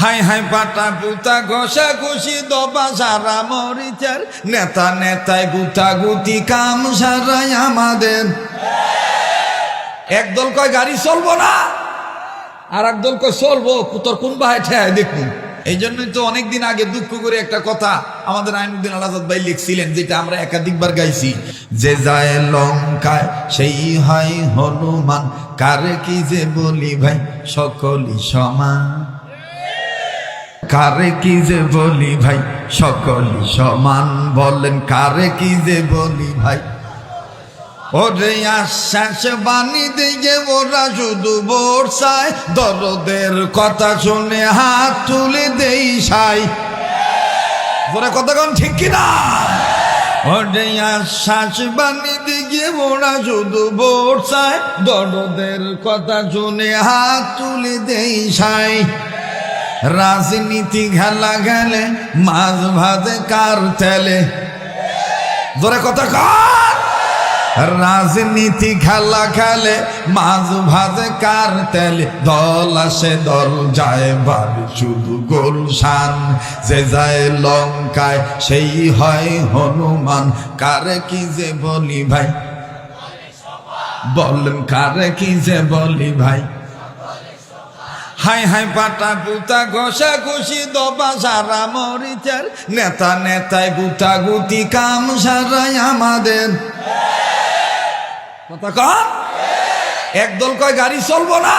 High high পাটা পুতা ঘষা ঘষি দবা সারা মরিচার নেতা নেতায় গুতা গুতি কাম সারাই আমাদের। একদল কয় গাড়ি চলবো না, আর একদল কয় চলবো, তোর কোন বাহে ঠেয় দেখুন। এই জন্যই তো অনেকদিন আগে দুঃখ করে একটা কথা আমাদের আইনুদ্দিন আল আজাদ ভাই লিখছিলেন, যেটা আমরা একাধিকবার গাইছি, যে যায় লঙ্কায় সেই হয় হনুমান, কারে কি যে বলি ভাই সকলই সমান, কারে কি যে বলি ভাই সকলই সমান, বলেন কারে কি যে বলি ভাই। ওরে আশ্বাস বাণী দিয়ে ওরা শুধু বর্ষায়, দরদের কথা শুনে হাত তুলে দেই সাই। ওরা কতক্ষণ ঠিক কিনা? ওরে আশ্বাস বাণী দিয়ে ওরা শুধু বর্ষায়, দরদের কথা শুনে হাত তুলে দেই সাই। রাজনীতি খেলা গেলে মাছ ভাজে কার তেলে। জোরে কথা কর। রাজনীতি খেলা খেলে মাছ ভাজে কার তেলে, দল আসে দল যায় বাড়ি শুধু গোলশান, যে যায় লঙ্কায় সেই হয় হনুমান, কারে কি যে বলি ভাই বলেন কারে কি যে বলি ভাই। হাই হাই পাটা পুতা ঘষা ঘষি দবা সারা মরিচার নেতা নেতায় গুতা গুতি কাম সারাই আমাদের। কথা কন। একদল কয় গাড়ি চলবো না,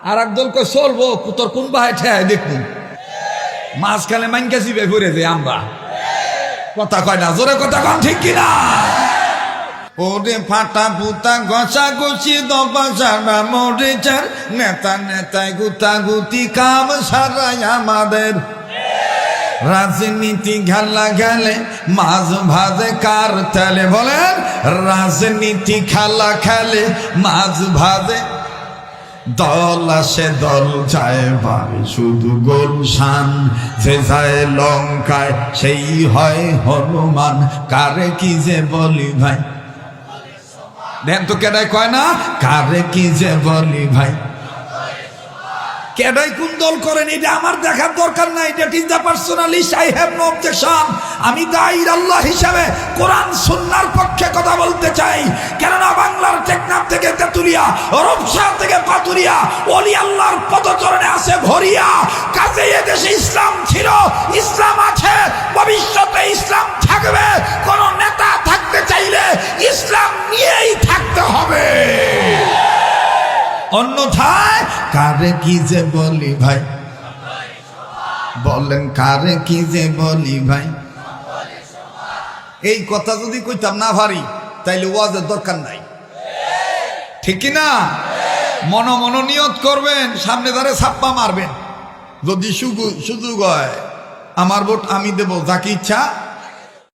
আর একদল কয় চলবো, তোর কোন বাহে ঠেয় দেখুন। মাঝখানে মাইনকাছি বেঘুরে যে আমরা কথা কয় না, জোরে কথা কন ঠিক কিনা? ওরে ফাটা পুতা ঘষা ঘষি দবা সারা মরিচার নেতা নেতায় গুতা গুতি কাম সারাই আমাদের। রাজনীতি খেলা গেলে মাছ ভাজে কার তেলে, বলেন রাজনীতি খেলা খেলে মাছ ভাজে, দল আসে দল যায় বাড়ি শুধু গোলশান, যে যায় লঙ্কায় সেই হয় হনুমান, কারে কি যে বলি ভাই। দেন তো কেডাই কয় না কারে কি যে বলি ভাই। কেডাই কোন দল করেন এটা আমার দেখার দরকার নাই, এটা is the personalist, I have no objection. আমি দায়ীর আল্লাহ হিসাবে কোরআন সুন্নাহর পক্ষে কথা বলতে চাই, কেননা বাংলার টেকনাফ থেকে তেতুলিয়া, রূপসা থেকে পাতুরিয়া ওলি আল্লাহর পদচরণে আছে ভরিয়া। কাজে এদেশে ইসলাম ছিল, ইসলাম আছে, ভবিষ্যতে ইসলাম থাকবে। কোন নেতা থাকতে চাইলে ইসলাম নিয়েই থাকতে হবে, অন্যথায় কারে কি যে বলি ভাই বলেন কারে কি যে বলি ভাই। এই কথা যদি কইতাম না ভারি তাইলে ওয়াজের দরকার নাই, ঠিক কিনা? মন মন নিয়ত করবেন, সামনে ধারে ছাপ্পা মারবেন, যদি সুযোগ হয় আমার ভোট আমি দেব যাকে ইচ্ছা